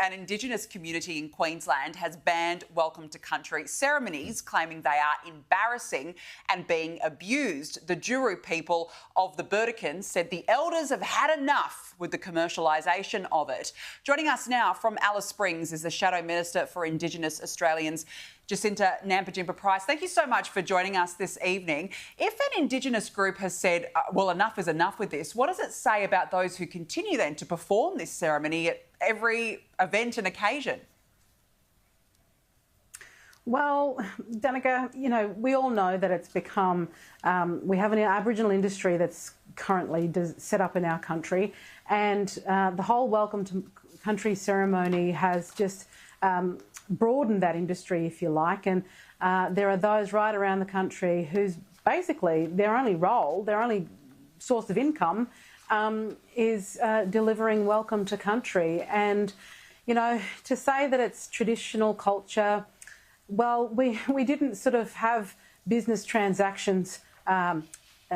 an Indigenous community in Queensland has banned Welcome to Country ceremonies, claiming they are embarrassing and being abused. The Juru people of the Burdekin said the elders have had enough with the commercialisation of it. Joining us now from Alice Springs is the Shadow Minister for Indigenous Australians, Jacinta Nampijinpa-Price. Thank you so much for joining us this evening. If an Indigenous group has said, well, enough is enough with this, what does it say about those who continue then to perform this ceremony at every event and occasion? Well, Danica, you know, we all know that it's become, we have an Aboriginal industry that's currently set up in our country, and the whole Welcome to Country ceremony has just broadened that industry, if you like, and there are those right around the country whose basically their only role, their only source of income is delivering Welcome to Country. And, you know, to say that it's traditional culture, well, we didn't sort of have business transactions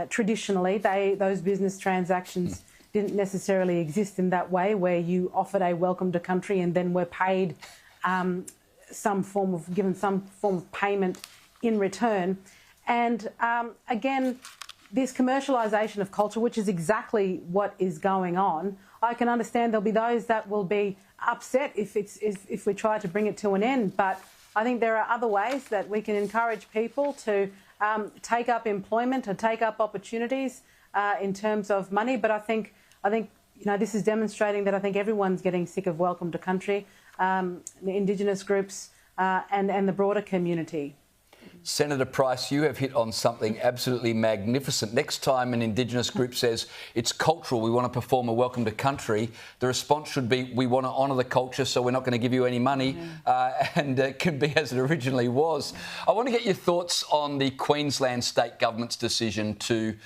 traditionally. Those business transactions didn't necessarily exist in that way, where you offered a Welcome to Country and then were paid given some form of payment in return. And again, this commercialisation of culture, which is exactly what is going on, I can understand there'll be those that will be upset if we try to bring it to an end. But I think there are other ways that we can encourage people to take up employment or take up opportunities in terms of money. But I think you know, this is demonstrating that I think everyone's getting sick of Welcome to Country, the Indigenous groups and the broader community. Senator Price, you have hit on something absolutely magnificent. Next time an Indigenous group says it's cultural, we want to perform a Welcome to Country, the response should be, we want to honour the culture, so we're not going to give you any money, and it can be as it originally was. I want to get your thoughts on the Queensland State Government's decision to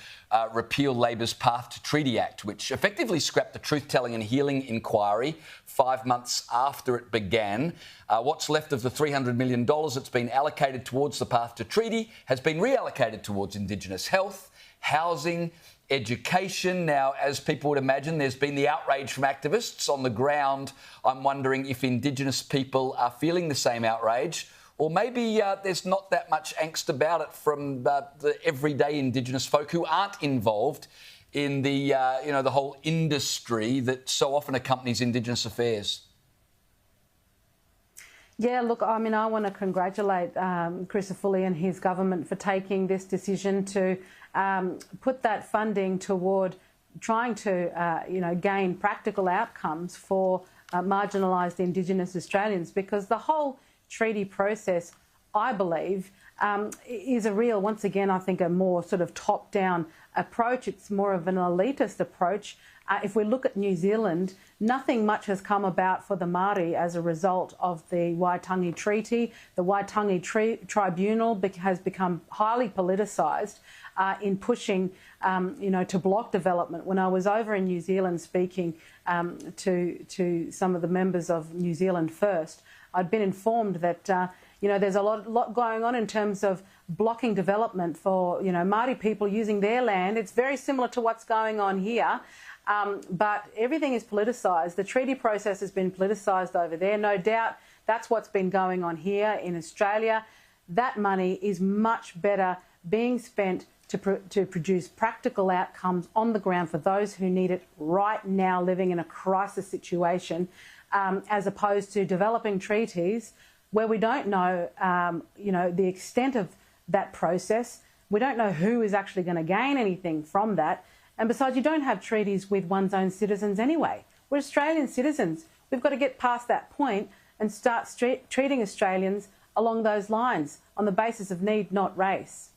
repeal Labor's Path to Treaty Act, which effectively scrapped the Truth-Telling and Healing inquiry 5 months after it began. What's left of the $300 million that's been allocated towards the Path to Treaty has been reallocated towards Indigenous health, housing, education. Now, as people would imagine, there's been the outrage from activists on the ground. I'm wondering if Indigenous people are feeling the same outrage, or maybe there's not that much angst about it from the everyday Indigenous folk who aren't involved in the, you know, the whole industry that so often accompanies Indigenous affairs. Yeah, look, I mean, I want to congratulate Chris Foley and his government for taking this decision to put that funding toward trying to, you know, gain practical outcomes for marginalised Indigenous Australians, because the whole treaty process, I believe, is a real, once again, I think a more sort of top-down approach. It's more of an elitist approach. If we look at New Zealand, nothing much has come about for the Māori as a result of the Waitangi Treaty. The Waitangi Tribunal has become highly politicised in pushing, you know, to block development. When I was over in New Zealand speaking to some of the members of New Zealand First, I'd been informed that you know, there's a lot going on in terms of blocking development for, you know, Māori people using their land. It's very similar to what's going on here, but everything is politicised. The treaty process has been politicised over there. No doubt that's what's been going on here in Australia. That money is much better being spent to produce practical outcomes on the ground for those who need it right now, living in a crisis situation, as opposed to developing treaties where we don't know, you know, the extent of that process. We don't know who is actually going to gain anything from that. And besides, you don't have treaties with one's own citizens anyway. We're Australian citizens. We've got to get past that point and start treating Australians along those lines on the basis of need, not race.